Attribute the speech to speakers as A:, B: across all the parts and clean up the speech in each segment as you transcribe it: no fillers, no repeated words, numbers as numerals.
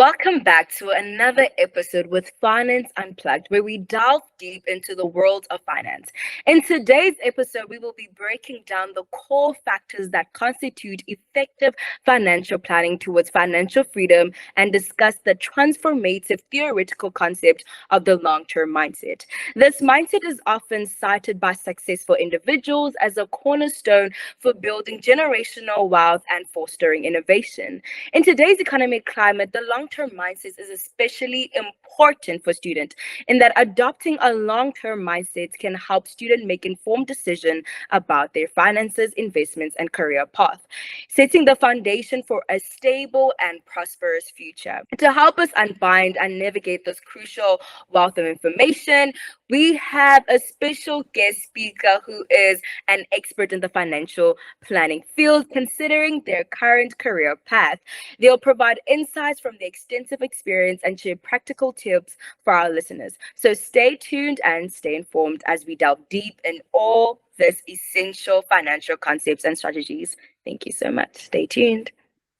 A: Welcome back to another episode with Finance Unplugged, where we delve deep into the world of finance. In today's episode, we will be breaking down the core factors that constitute effective financial planning towards financial freedom and discuss the transformative theoretical concept of the long-term mindset. This mindset is often cited by successful individuals as a cornerstone for building generational wealth and fostering innovation. In today's economic climate, the long-term mindset is especially important for students in that adopting a long-term mindset can help students make informed decisions about their finances, investments, and career path, setting the foundation for a stable and prosperous future. To help us unbind and navigate this crucial wealth of information, we have a special guest speaker who is an expert in the financial planning field, considering their current career path. They'll provide insights from their extensive experience and share practical tips for our listeners. So stay tuned and stay informed as we delve deep in all this essential financial concepts and strategies. Thank you so much. Stay tuned.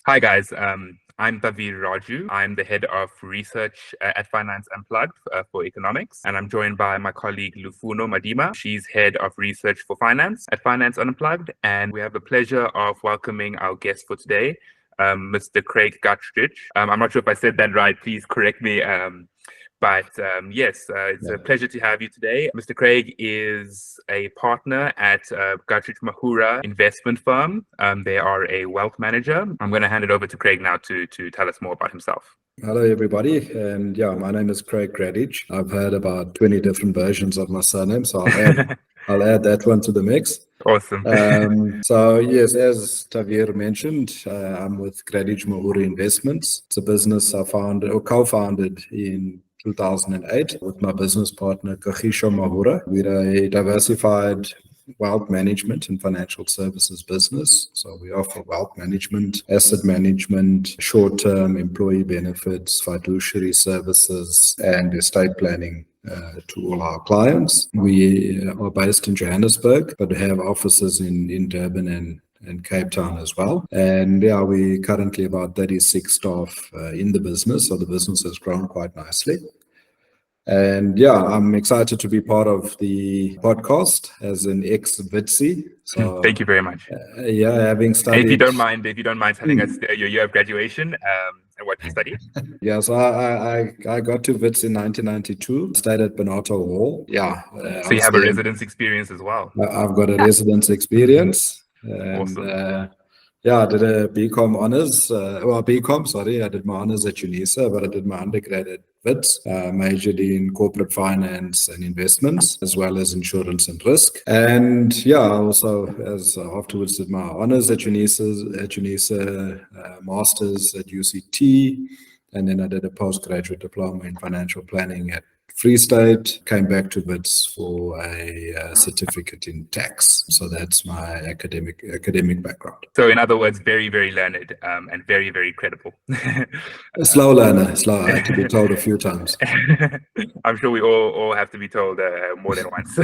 B: Hi, guys. I'm Tavir Raju. I'm the head of research at Finance Unplugged for economics, and I'm joined by my colleague Lufuno Madima. She's head of research for finance at Finance Unplugged, and we have the pleasure of welcoming our guest for today, Mr. Craig Gradidge. I'm not sure if I said that right. Please correct me. Yes, it's a pleasure to have you today. Mr. Craig is a partner at Gradidge-Mahura investment firm. They are a wealth manager. I'm going to hand it over to Craig now to tell us more about himself.
C: Hello, everybody. And my name is Craig Gradidge. I've heard about 20 different versions of my surname, so I'll add that one to the mix.
B: Awesome.
C: So yes, as Tavir mentioned, I'm with Gradidge-Mahura Investments. It's a business I founded or co-founded in 2008 with my business partner Gradidge-Mahura. We're a diversified wealth management and financial services business. So we offer wealth management, asset management, short-term employee benefits, fiduciary services, and estate planning to all our clients. We are based in Johannesburg, but we have offices in Durban and Cape Town as well. And we currently about 36 staff in the business. So the business has grown quite nicely. And I'm excited to be part of the podcast as an ex-Witsi.
B: So thank you very much.
C: Having studied.
B: And if you don't mind telling us your year of graduation and what you studied.
C: So I got to Wits in 1992. Stayed at Bernardo Hall.
B: So you have a residence experience as well.
C: I've got a residence experience. And,
B: awesome.
C: I did a BCom honors. I did my honors at UNISA, but I did my undergrad at Wits, majored in corporate finance and investments, as well as insurance and risk. And I also, as afterwards, did my honors at UNISA, masters at UCT, and then I did a postgraduate diploma in financial planning at Free State. Came back to Wits for a certificate in tax. So that's my academic background.
B: So in other words, very, very learned and very, very credible.
C: A slow learner. I had to be told a few times.
B: I'm sure we all have to be told more than once.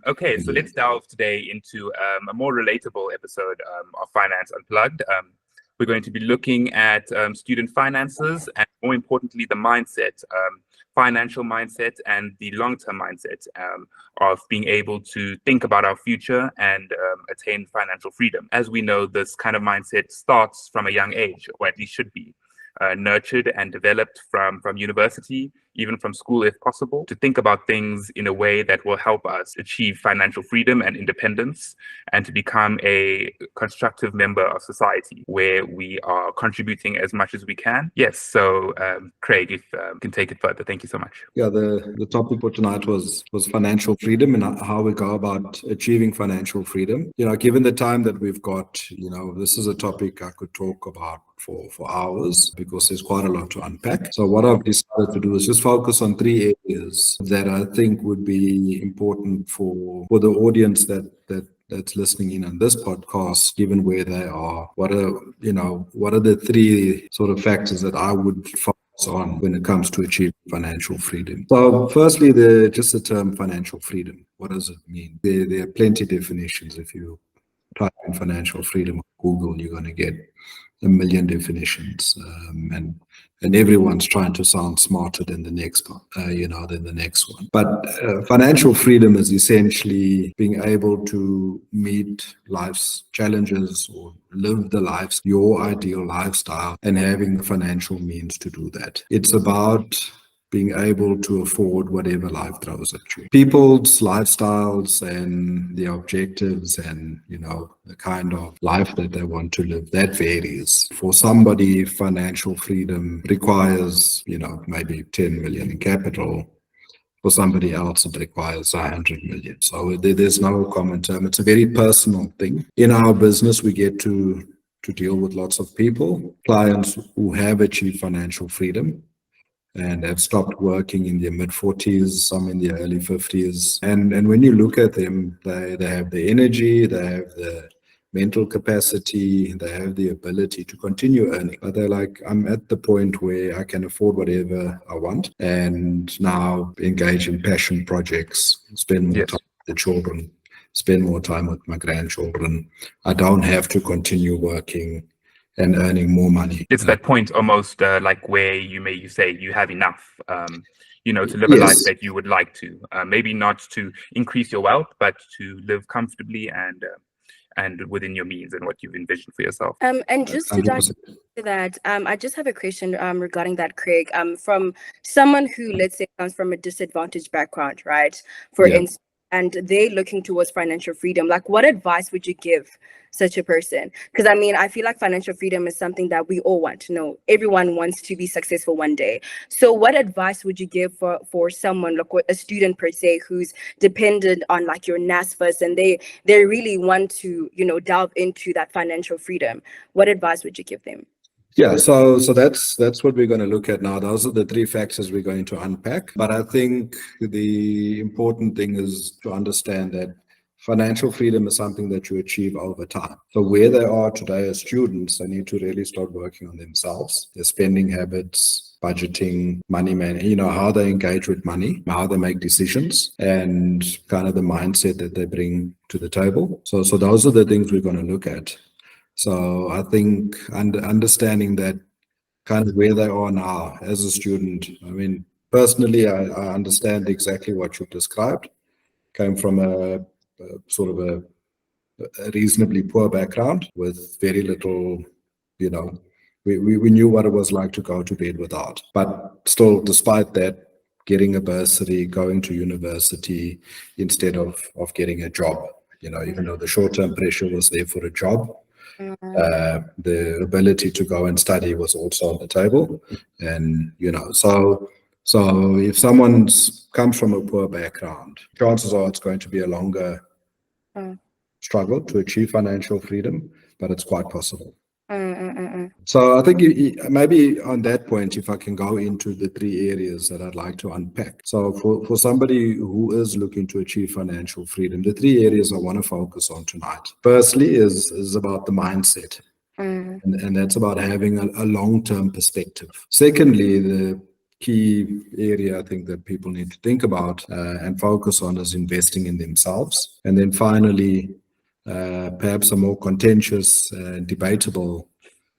B: Okay, so let's delve today into a more relatable episode of Finance Unplugged. We're going to be looking at student finances and, more importantly, the mindset, financial mindset and the long-term mindset of being able to think about our future and attain financial freedom. As we know, this kind of mindset starts from a young age, or at least should be. Nurtured and developed from university, even from school if possible, to think about things in a way that will help us achieve financial freedom and independence and to become a constructive member of society where we are contributing as much as we can. Yes, so Craig, if you can take it further. Thank you so much.
C: The topic for tonight was financial freedom and how we go about achieving financial freedom. Given the time that we've got, this is a topic I could talk about for hours because there's quite a lot to unpack. So what I've decided to do is just focus on 3 areas that I think would be important for the audience that's listening in on this podcast, given where they are. What are the 3 sort of factors that I would focus on when it comes to achieving financial freedom? So firstly, just the term financial freedom. What does it mean? There are plenty of definitions if you type in financial freedom on Google, you're going to get a million definitions, and everyone's trying to sound smarter than the next one, than the next one. But financial freedom is essentially being able to meet life's challenges or live your ideal lifestyle, and having the financial means to do that. It's about being able to afford whatever life throws at you. People's lifestyles and the objectives and, the kind of life that they want to live, that varies. For somebody, financial freedom requires, maybe 10 million in capital. For somebody else, it requires 100 million. So there's no common term. It's a very personal thing. In our business, we get to deal with lots of people, clients who have achieved financial freedom and have stopped working in their mid-40s, some in their early 50s. And when you look at them, they have the energy, they have the mental capacity, they have the ability to continue earning. But they're like, I'm at the point where I can afford whatever I want, and now engage in passion projects, spend more time with the children, spend more time with my grandchildren. I don't have to continue working and earning more money.
B: It's that point almost like where you say you have enough, to live a life that you would like to. Maybe not to increase your wealth, but to live comfortably and within your means and what you've envisioned for yourself.
A: And just to dive into that, I just have a question regarding that, Craig. From someone who, let's say, comes from a disadvantaged background, right? For instance, and they're looking towards financial freedom, like what advice would you give such a person? Because I feel like financial freedom is something that we all want to know. Everyone wants to be successful one day. So what advice would you give for someone, like a student per se, who's dependent on like your NSFAS, and they really want to, delve into that financial freedom? What advice would you give them?
C: Yeah, so that's what we're going to look at now. Those are the three factors we're going to unpack. But I think the important thing is to understand that financial freedom is something that you achieve over time. So where they are today as students, they need to really start working on themselves, their spending habits, budgeting, money management, how they engage with money, how they make decisions, and kind of the mindset that they bring to the table. So those are the things we're going to look at. So I think understanding that kind of where they are now as a student. Personally, I understand exactly what you've described. Came from a sort of a reasonably poor background with very little, we knew what it was like to go to bed without. But still, despite that, getting a bursary, going to university instead of getting a job, even though the short-term pressure was there for a job. The ability to go and study was also on the table, and so if someone comes from a poor background, chances are it's going to be a longer struggle to achieve financial freedom, but it's quite possible. So I think maybe on that point, if I can go into the three areas that I'd like to unpack. So for somebody who is looking to achieve financial freedom, the three areas I want to focus on tonight. Firstly is about the mindset. And that's about having a long-term perspective. Secondly, the key area I think that people need to think about and focus on is investing in themselves. And then finally, perhaps a more contentious and debatable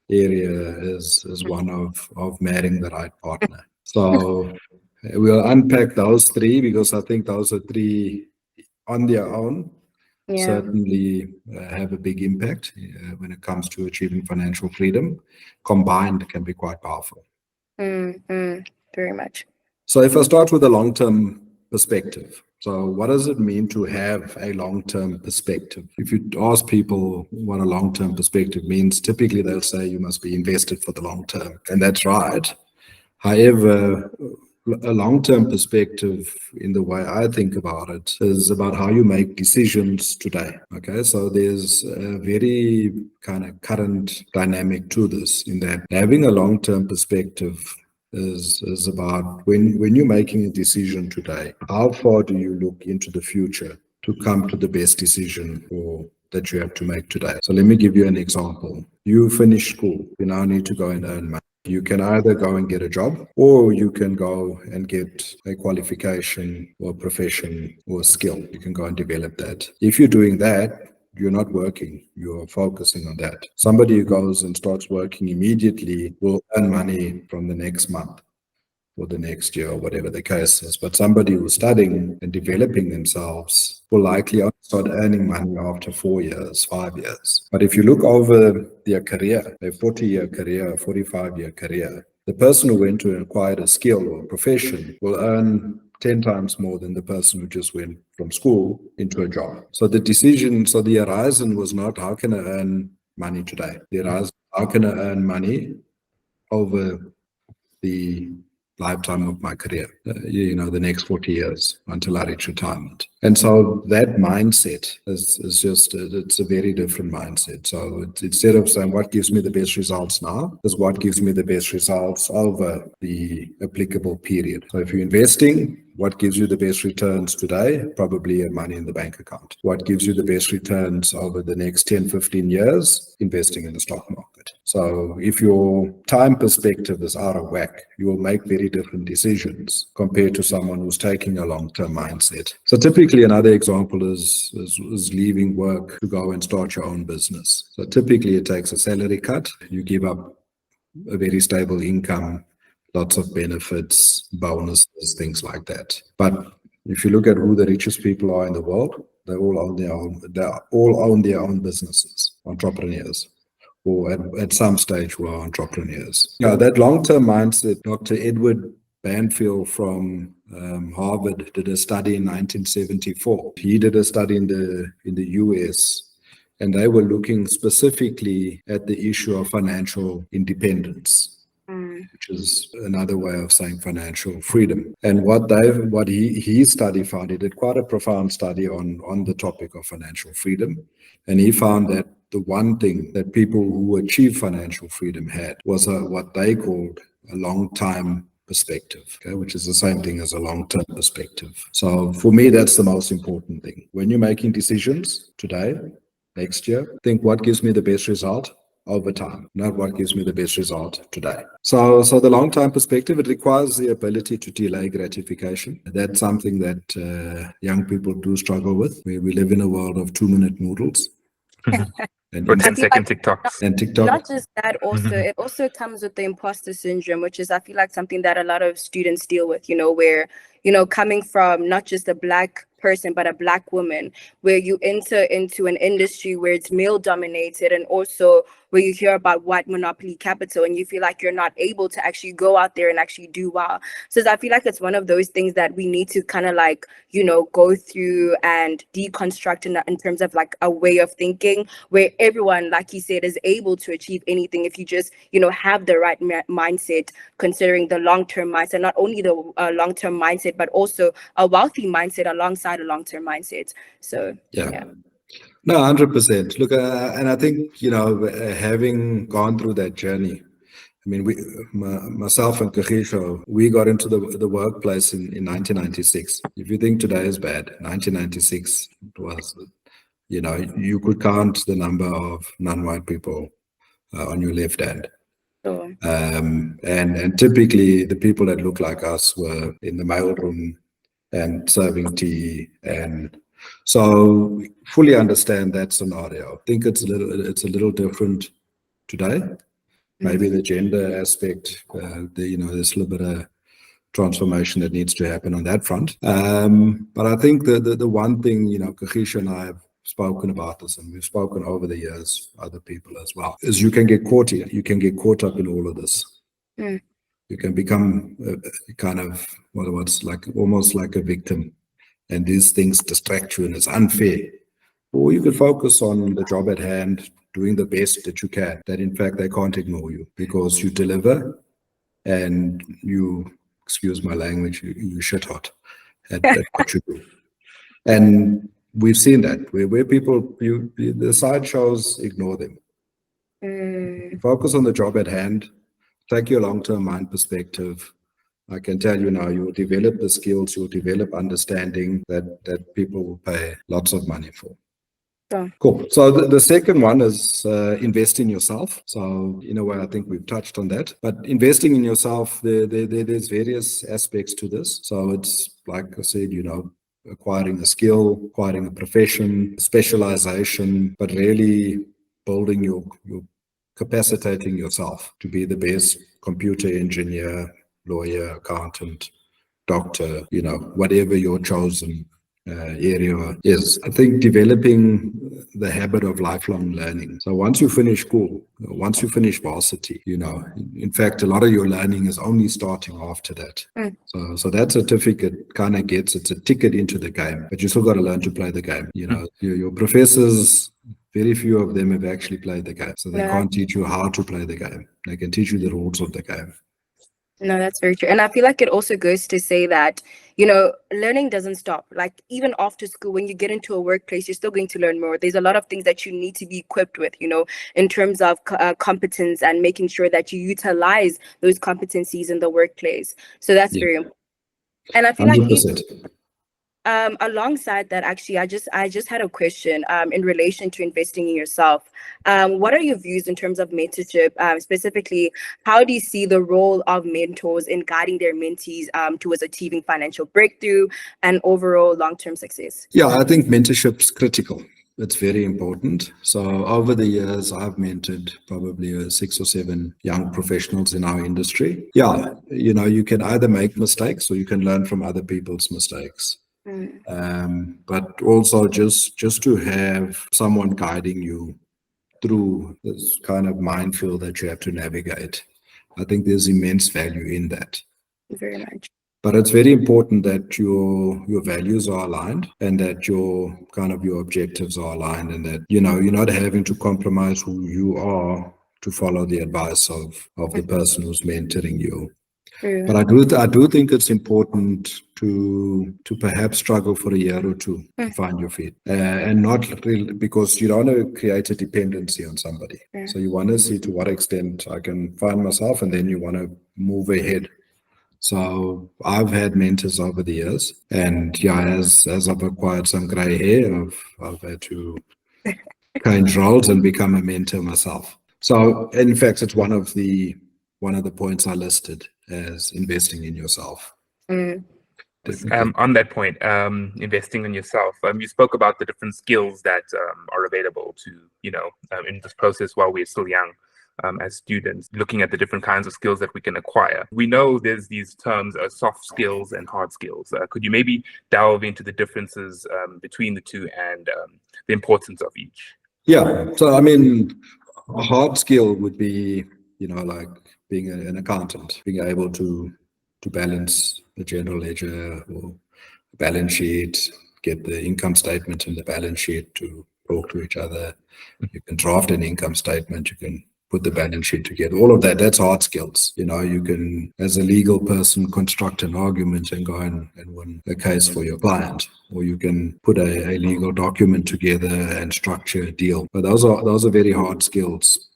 C: area is one of marrying the right partner. So we'll unpack those three, because I think those are three on their own certainly have a big impact when it comes to achieving financial freedom. Combined can be quite powerful.
A: Very much.
C: So if I start with a long-term perspective, so what does it mean to have a long-term perspective? If you ask people what a long-term perspective means, typically they'll say you must be invested for the long term, and that's right. However, a long-term perspective, in the way I think about it, is about how you make decisions today. Okay, so there's a very kind of current dynamic to this, in that having a long-term perspective is about when you're making a decision today, how far do you look into the future to come to the best decision that you have to make today? So let me give you an example. You finish school, you now need to go and earn money. You can either go and get a job, or you can go and get a qualification or a profession or a skill. You can go and develop that. If you're doing that, you're not working, you're focusing on that. Somebody who goes and starts working immediately will earn money from the next month or the next year, or whatever the case is. But somebody who's studying and developing themselves will likely only start earning money after 4 years, 5 years. But if you look over their career, a 40-year career, a 45-year career, the person who went to acquire a skill or profession will earn 10 times more than the person who just went from school into a job. So the horizon was not, how can I earn money today? The horizon, how can I earn money over the lifetime of my career, the next 40 years until I reach retirement. And so that mindset is just, it's a very different mindset. So instead of saying what gives me the best results now, is what gives me the best results over the applicable period. So if you're investing, what gives you the best returns today? Probably your money in the bank account. What gives you the best returns over the next 10, 15 years? Investing in the stock market. So if your time perspective is out of whack, you will make very different decisions compared to someone who's taking a long-term mindset. So typically another example is leaving work to go and start your own business. So typically it takes a salary cut. You give up a very stable income, lots of benefits, bonuses, things like that. But if you look at who the richest people are in the world, they all own their own businesses, entrepreneurs, or at some stage were entrepreneurs. That long-term mindset, Dr. Edward Banfield from Harvard did a study in 1974. He did a study in the US, and they were looking specifically at the issue of financial independence, which is another way of saying financial freedom. And what his study found, he did quite a profound study on the topic of financial freedom, and he found that the one thing that people who achieved financial freedom had was what they called a long-time perspective, okay, which is the same thing as a long-term perspective. So for me, that's the most important thing. When you're making decisions today, next year, think what gives me the best result over time, not what gives me the best result today. So the long-term perspective, it requires the ability to delay gratification. That's something that young people do struggle with. We live in a world of 2-minute noodles.
B: Or 10-second TikToks.
C: And TikTok.
A: Not just that, also, it also comes with the imposter syndrome, which is, I feel like, something that a lot of students deal with, where, coming from not just a Black person, but a Black woman, where you enter into an industry where it's male dominated, and also where you hear about white monopoly capital, and you feel like you're not able to actually go out there and actually do well. So I feel like it's one of those things that we need to kind of go through and deconstruct in terms of like a way of thinking where everyone, like you said, is able to achieve anything if you just, have the right mindset, considering the long-term mindset, not only the long-term mindset, but also a wealthy mindset alongside a long-term mindset. So, yeah.
C: No, 100%. Look, and I think, having gone through that journey, I mean, myself and Kagisho, we got into the workplace in 1996. If you think today is bad, 1996 was, you could count the number of non-white people on your left hand.
A: Sure.
C: And typically the people that look like us were in the mailroom and serving tea, and so fully understand that scenario. I think it's a little different today. Maybe the gender aspect, there's a little bit of transformation that needs to happen on that front. But I think the one thing, Kagisha and I have spoken about this, and we've spoken over the years, other people as well, is you can get caught here. You can get caught up in all of this. You can become kind of what's like almost like a victim, and these things distract you, and it's unfair. Or you could focus on the job at hand, doing the best that you can, that in fact they can't ignore you because you deliver and you, excuse my language, you shit hot at what you do. And we've seen that where people, the sideshows, ignore them. Focus on the job at hand, take your long-term mind perspective. I can tell you now, you will develop the skills, you'll develop understanding that people will pay lots of money for.
A: Yeah.
C: Cool. So the second one is invest in yourself. So in a way, I think we've touched on that. But investing in yourself, there's various aspects to this. So it's like I said, acquiring a skill, acquiring a profession, specialization, but really building your capacitating yourself to be the best computer engineer, lawyer, accountant, doctor, whatever your chosen area is. I think developing the habit of lifelong learning. So once you finish school, once you finish varsity, in fact, a lot of your learning is only starting after that. So that certificate kind of it's a ticket into the game, but you still got to learn to play the game. Your professors, very few of them have actually played the game. So they can't teach you how to play the game. They can teach you the rules of the game.
A: No, that's very true. And I feel like it also goes to say that, learning doesn't stop. Like even after school, when you get into a workplace, you're still going to learn more. There's a lot of things that you need to be equipped with, in terms of competence and making sure that you utilize those competencies in the workplace. So that's very important. And I feel
C: 100%.
A: Alongside that, actually, I just had a question in relation to investing in yourself. What are your views in terms of mentorship? Specifically, how do you see the role of mentors in guiding their mentees towards achieving financial breakthrough and overall long-term success?
C: Yeah, I think mentorship's critical. It's very important. So over the years, I've mentored probably 6 or 7 young professionals in our industry. Yeah, you can either make mistakes or you can learn from other people's mistakes. But also just to have someone guiding you through this kind of minefield that you have to navigate. I think there's immense value in that.
A: Very much.
C: But it's very important that your values are aligned and that your objectives are aligned, and that you're not having to compromise who you are to follow the advice of the person who's mentoring you. But I do think it's important to perhaps struggle for a year or two to find your feet, and not really, because you don't want to create a dependency on somebody. So you want to see to what extent I can find myself, and then you want to move ahead. So I've had mentors over the years, and as I've acquired some gray hair, I've had to change roles and become a mentor myself. So in fact, it's one of the points I listed as investing in yourself.
B: On that point, investing in yourself, you spoke about the different skills that are available to, in this process while we're still young. As students, looking at the different kinds of skills that we can acquire. We know there's these terms, soft skills and hard skills. Could you maybe delve into the differences between the two and the importance of each?
C: Yeah, so I mean, a hard skill would be, like being an accountant, being able to balance the general ledger or balance sheet, get the income statement and the balance sheet to talk to each other. You can draft an income statement, you can put the balance sheet together. All of that's hard skills. You can, as a legal person, construct an argument and go and win a case for your client, or you can put a legal document together and structure a deal. But those are very hard skills.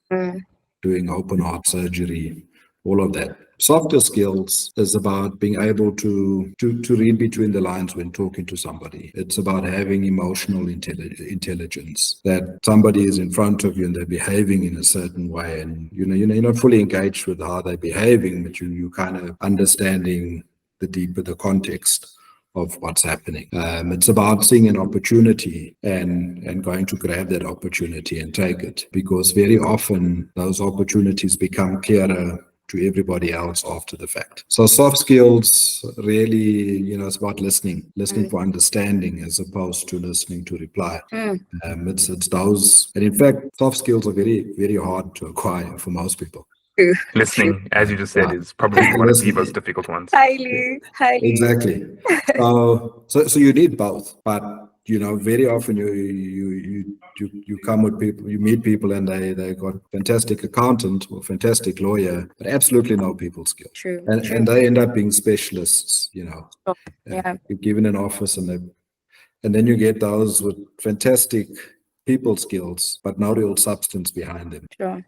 C: Doing open heart surgery, all of that. Softer skills is about being able to read between the lines when talking to somebody. It's about having emotional intelligence, that somebody is in front of you and they're behaving in a certain way, and you're not fully engaged with how they're behaving, but you kind of understanding the deeper the context of what's happening. It's about seeing an opportunity and going to grab that opportunity and take it, because very often those opportunities become clearer to everybody else after the fact. So soft skills really, it's about listening for understanding as opposed to listening to reply. It's those, and in fact, soft skills are very, very hard to acquire for most people.
B: Listening, as you just said, is probably one of the most difficult ones.
A: Highly.
C: Exactly. So you need both, but very often you come with people, you meet people, and they got fantastic accountant or fantastic lawyer, but absolutely no people skill.
A: True.
C: And they end up being specialists.
A: Yeah.
C: You're given an office, and then you get those with fantastic people skills, but no real substance behind them.
A: Sure.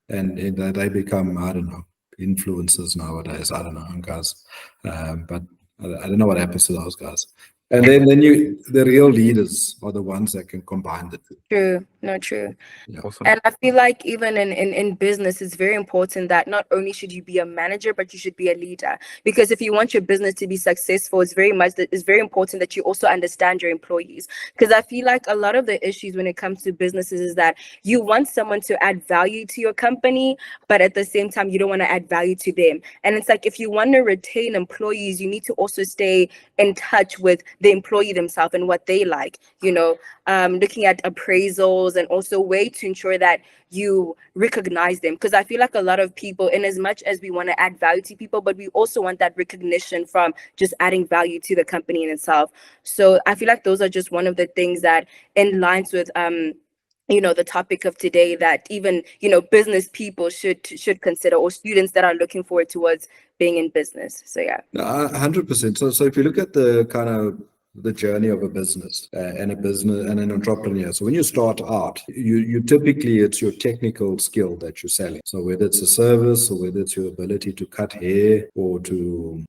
C: And they become, I don't know, influencers nowadays. I don't know, guys. But I don't know what happens to those guys. And then the real leaders are the ones that can combine the two.
A: True. No, true.
B: Awesome.
A: And I feel like even in business, it's very important that not only should you be a manager, but you should be a leader. Because if you want your business to be successful, it's very important that you also understand your employees. Because I feel like a lot of the issues when it comes to businesses is that you want someone to add value to your company, but at the same time, you don't want to add value to them. And it's like, if you want to retain employees, you need to also stay in touch with the employee themselves and what they like, looking at appraisals and also way to ensure that you recognize them. Because I feel like a lot of people, in as much as we want to add value to people, but we also want that recognition from just adding value to the company in itself. So I feel like those are just one of the things that in lines with the topic of today, that even business people should consider, or students that are looking forward towards being in business. So yeah.
C: 100%. So if you look at the kind of the journey of a business and an entrepreneur. So when you start out, you typically, it's your technical skill that you're selling. So whether it's a service or whether it's your ability to cut hair or to,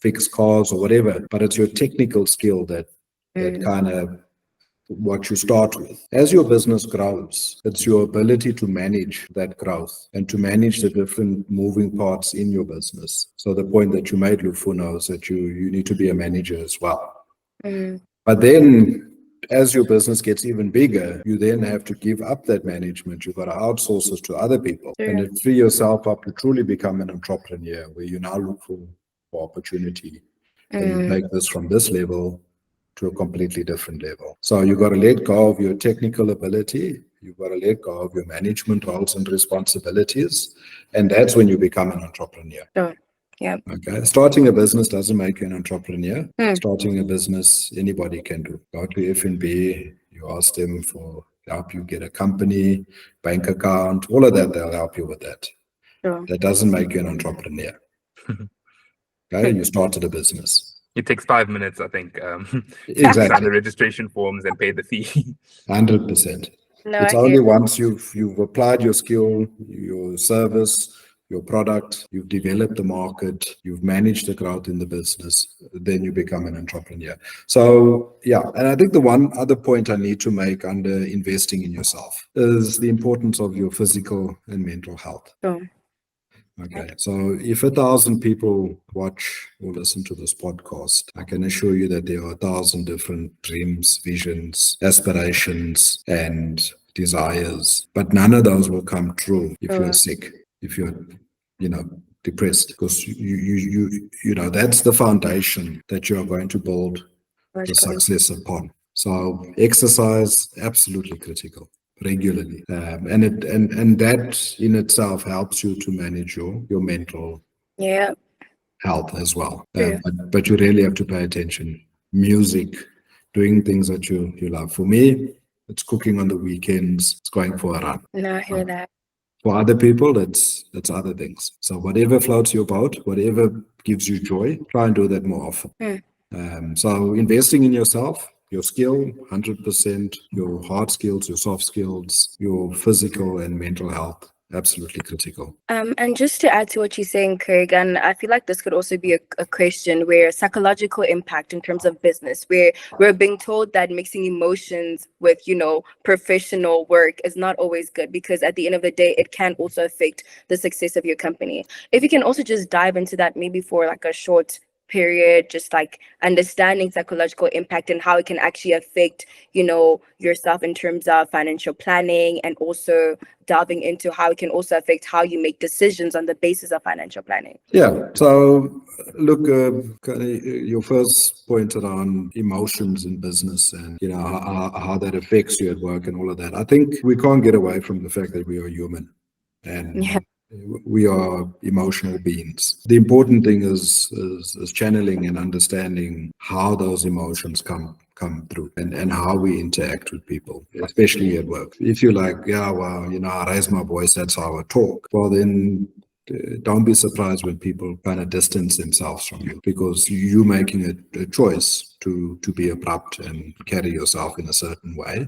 C: fix cars or whatever, but it's your technical skill that kind of what you start with. As your business grows, it's your ability to manage that growth and to manage the different moving parts in your business. So the point that you made, Lufuno, is that you need to be a manager as well. But then as your business gets even bigger, you then have to give up that management. You've got to outsource it to other people and then free yourself up to truly become an entrepreneur, where you now look for opportunity. And you take this from this level to a completely different level. So you've got to let go of your technical ability. You've got to let go of your management roles and responsibilities. And that's when you become an entrepreneur.
A: Sure. Yeah.
C: Okay. Starting a business doesn't make you an entrepreneur. Starting a business, anybody can do. Go to FNB, you ask them for help you get a company, bank account, all of that, they'll help you with that.
A: Sure.
C: That doesn't make you an entrepreneur. Okay, you started a business.
B: It takes 5 minutes, I think.
C: Exactly.
B: Sign the registration forms and pay the fee.
C: 100%.
A: No,
C: It's
A: I
C: only
A: hear.
C: once you've applied your skill, your service, your product, you've developed the market, you've managed the growth in the business, then you become an entrepreneur. So yeah, and I think the one other point I need to make under investing in yourself is the importance of your physical and mental health.
A: Sure.
C: Okay, so if 1,000 people watch or listen to this podcast, I can assure you that there are 1,000 different dreams, visions, aspirations, and desires, but none of those will come true if you're sick, if you're, depressed, because that's the foundation that you are going to build the success upon. So exercise, absolutely critical. Regularly, and that in itself helps you to manage your mental health as well. But you really have to pay attention. Music, doing things that you love. For me, it's cooking on the weekends. It's going for a run.
A: No, I hear that.
C: For other people, it's other things. So whatever floats your boat, whatever gives you joy, try and do that more often. So investing in yourself. Your skill, 100%, your hard skills, your soft skills, your physical and mental health, absolutely critical.
A: And just to add to what you're saying, Craig, and I feel like this could also be a question where psychological impact in terms of business, where we're being told that mixing emotions with, professional work is not always good, because at the end of the day, it can also affect the success of your company. If you can also just dive into that maybe for like a short period, just like understanding psychological impact and how it can actually affect, yourself in terms of financial planning, and also delving into how it can also affect how you make decisions on the basis of financial planning.
C: Yeah. So look, your first point around emotions in business and, how that affects you at work and all of that. I think we can't get away from the fact that we are human and we are emotional beings. The important thing is channeling and understanding how those emotions come through and how we interact with people, especially at work. If you're like, I raise my voice, that's how I talk. Well, then don't be surprised when people kind of distance themselves from you, because you're making a choice to be abrupt and carry yourself in a certain way.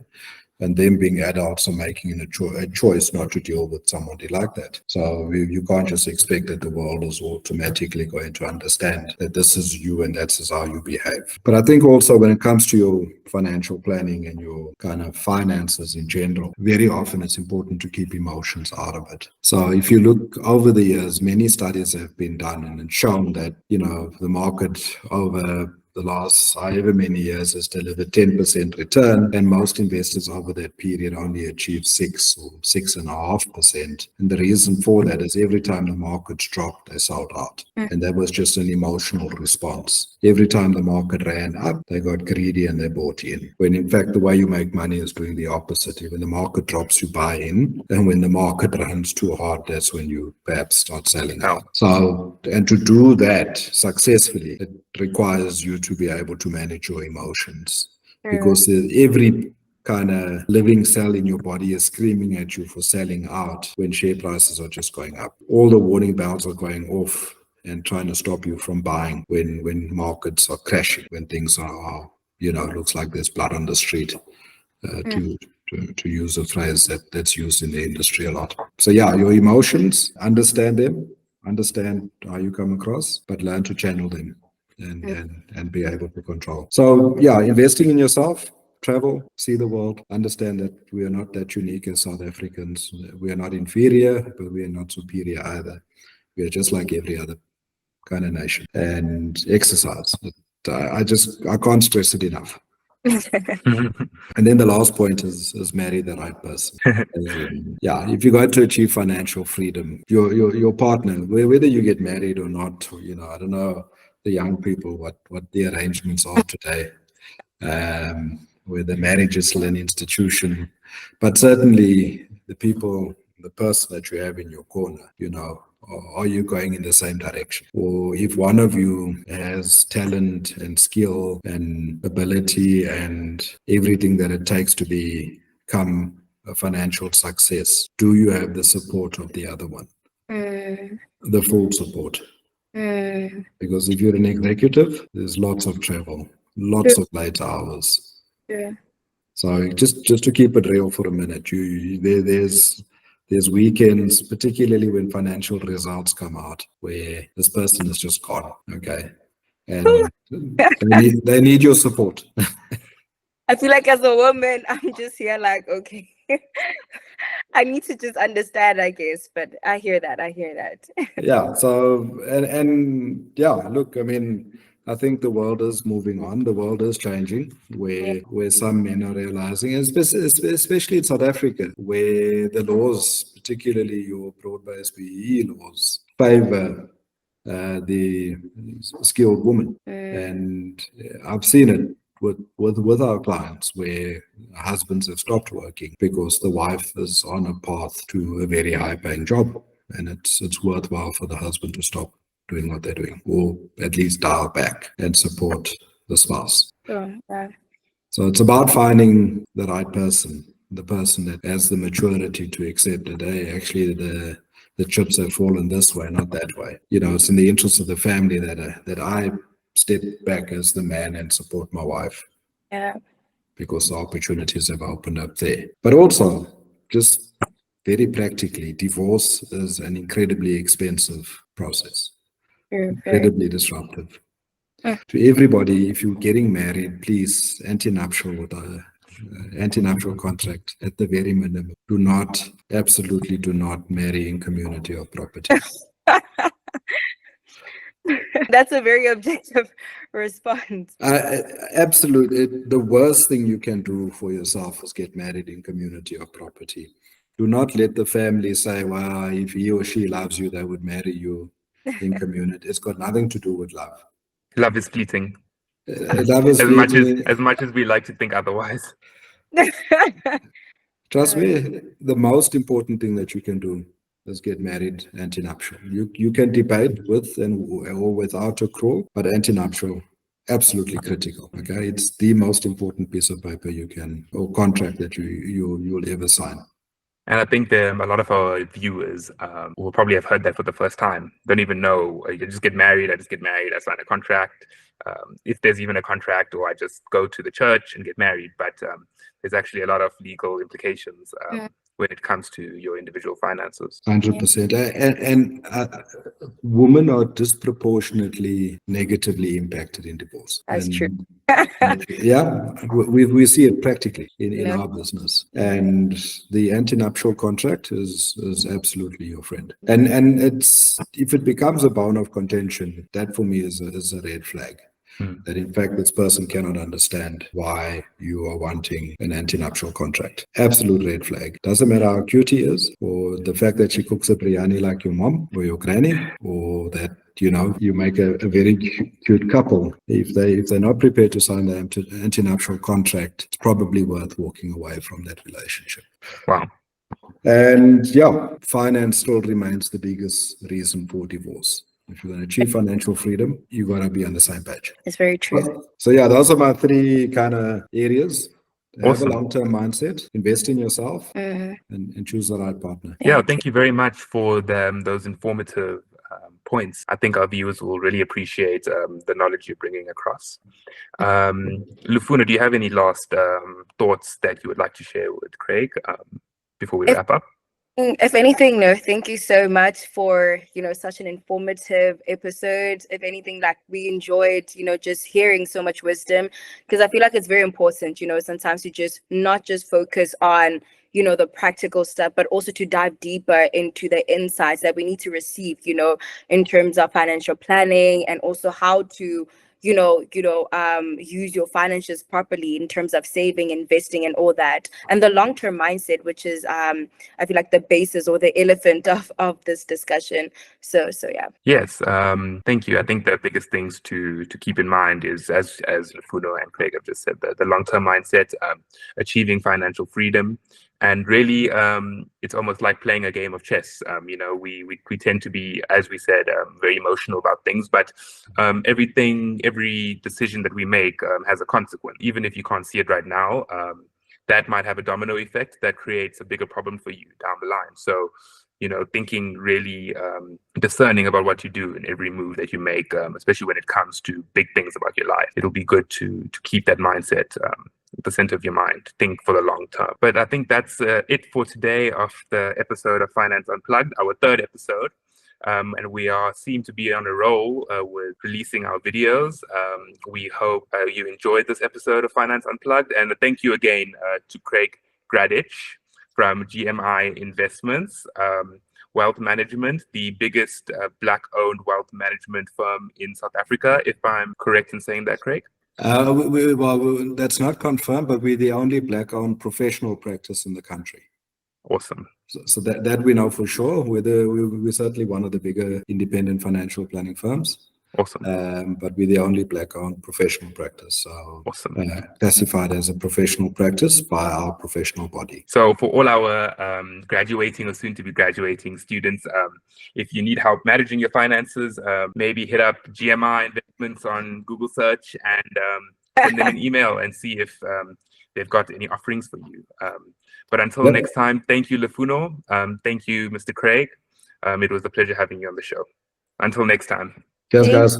C: and them being adults and making a choice not to deal with somebody like that. So you can't just expect that the world is automatically going to understand that this is you and that's how you behave. But I think also when it comes to your financial planning and your kind of finances in general, very often it's important to keep emotions out of it. So if you look over the years, many studies have been done and shown that, the market over the last however many years has delivered 10% return, and most investors over that period only achieve 6 or 6.5%. And the reason for that is every time the markets dropped, they sold out. And that was just an emotional response. Every time the market ran up, they got greedy and they bought in. When in fact, the way you make money is doing the opposite. When the market drops, you buy in. And when the market runs too hard, that's when you perhaps start selling out. So, and to do that successfully, it requires you to be able to manage your emotions. Because every kind of living cell in your body is screaming at you for selling out when share prices are just going up. All the warning bells are going off and trying to stop you from buying when markets are crashing, when things are looks like there's blood on the street, to use a phrase that's used in the industry a lot. So yeah, your emotions, understand them, understand how you come across, but learn to channel them and be able to control. So yeah, investing in yourself, travel, see the world, understand that we are not that unique as South Africans. We are not inferior, but we are not superior either. We are just like every other kind of nation. And exercise. I can't stress it enough. And then the last point is marry the right person. Yeah, if you're going to achieve financial freedom, your partner, whether you get married or not, I don't know the young people what the arrangements are today, where the marriage is still an institution, but certainly the person that you have in your corner, are you going in the same direction? Or if one of you has talent and skill and ability and everything that it takes to become a financial success, do you have the support of the other one? The full support. Because if you're an executive, there's lots of travel, lots of late hours. So just to keep it real for a minute, there's weekends, particularly when financial results come out, where this person is just gone, okay? And they need your support.
A: I feel like as a woman, I'm just here like, okay, I need to just understand, I guess, but I hear that.
C: Yeah, so, and yeah, look, I mean, I think the world is moving on. The world is changing, where some men are realizing, especially in South Africa, where the laws, particularly your broad-based BEE laws, favor the skilled woman. And I've seen it with our clients where husbands have stopped working because the wife is on a path to a very high-paying job, and it's worthwhile for the husband to stop doing what they're doing, or at least dial back and support the spouse. So it's about finding the right person, the person that has the maturity to accept that, hey, actually the chips have fallen this way, not that way. It's in the interest of the family that I step back as the man and support my wife.
A: Yeah.
C: Because the opportunities have opened up there. But also, just very practically, divorce is an incredibly expensive process. Incredibly disruptive. To everybody, if you're getting married, please, anti-nuptial contract at the very minimum. Absolutely do not marry in community of property.
A: That's a very objective response.
C: Absolutely. The worst thing you can do for yourself is get married in community of property. Do not let the family say, well, if he or she loves you, they would marry you in community. It's got nothing to do with love.
B: Love is fleeting.
C: Love is fleeting.
B: As much as we like to think otherwise.
C: Trust me, the most important thing that you can do is get married anti-nuptial. You can debate with or without a accrual, but anti-nuptial, absolutely critical. Okay, it's the most important piece of paper or contract that you'll ever sign.
B: And I think a lot of our viewers will probably have heard that for the first time. Don't even know. You just get married. I sign a contract. if there's even a contract, or I just go to the church and get married. But there's actually a lot of legal implications when it comes to your individual finances.
C: 100%. And women are disproportionately negatively impacted in divorce.
A: That's
C: And
A: true.
C: yeah, we see it practically in our business. And the antenuptial contract is absolutely your friend. And it's, if it becomes a bone of contention, that for me is a red flag. That in fact this person cannot understand why you are wanting an antenuptial contract. Absolute red flag. Doesn't matter how cute he is, or the fact that she cooks a biryani like your mom or your granny, or that you make a very cute couple. If they're not prepared to sign the antenuptial contract, it's probably worth walking away from that relationship.
B: Wow. And
C: yeah, finance still remains the biggest reason for divorce. If you're going to achieve financial freedom, you got to be on the same page.
A: It's very true.
C: So yeah, those are my three kind of areas. Have
B: Awesome.
C: a long-term mindset, invest in yourself, and choose the right partner.
B: Yeah, thank you very much for those informative points. I think our viewers will really appreciate the knowledge you're bringing across. Lufuno, do you have any last thoughts that you would like to share with Craig before we wrap up?
A: If anything, no, thank you so much for, such an informative episode. If anything, like, we enjoyed, just hearing so much wisdom, because I feel like it's very important, sometimes to just not just focus on, the practical stuff, but also to dive deeper into the insights that we need to receive, in terms of financial planning, and also how to use your finances properly in terms of saving, investing, and all that, and the long-term mindset, which is I feel like the basis or the elephant of this discussion. So yeah.
B: Yes, thank you. I think the biggest things to keep in mind is, as Lufuno and Craig have just said, the long-term mindset, achieving financial freedom. And really, it's almost like playing a game of chess. We tend to be, as we said, very emotional about things, but every decision that we make has a consequence. Even if you can't see it right now, that might have a domino effect that creates a bigger problem for you down the line. So, thinking really discerning about what you do in every move that you make, especially when it comes to big things about your life. It'll be good to keep that mindset at the center of your mind, think for the long term. But I think that's it for today of the episode of Finance Unplugged, our third episode. And we seem to be on a roll with releasing our videos. We hope you enjoyed this episode of Finance Unplugged. And thank you again to Craig Gradidge from GMI Investments, Wealth Management, the biggest Black-owned wealth management firm in South Africa, if I'm correct in saying that, Craig?
C: Well, that's not confirmed, but we're the only Black-owned professional practice in the country.
B: Awesome.
C: So that we know for sure. We're certainly one of the bigger independent financial planning firms.
B: Awesome.
C: But we're the only Black-owned professional practice. So
B: awesome.
C: Classified as a professional practice by our professional body.
B: So for all our graduating or soon to be graduating students, if you need help managing your finances, maybe hit up GMI Investments on Google search and send them an email and see if they've got any offerings for you. But until next time, thank you, Lufuno. Thank you, Mr. Craig. It was a pleasure having you on the show. Until next time.
C: Cheers, guys.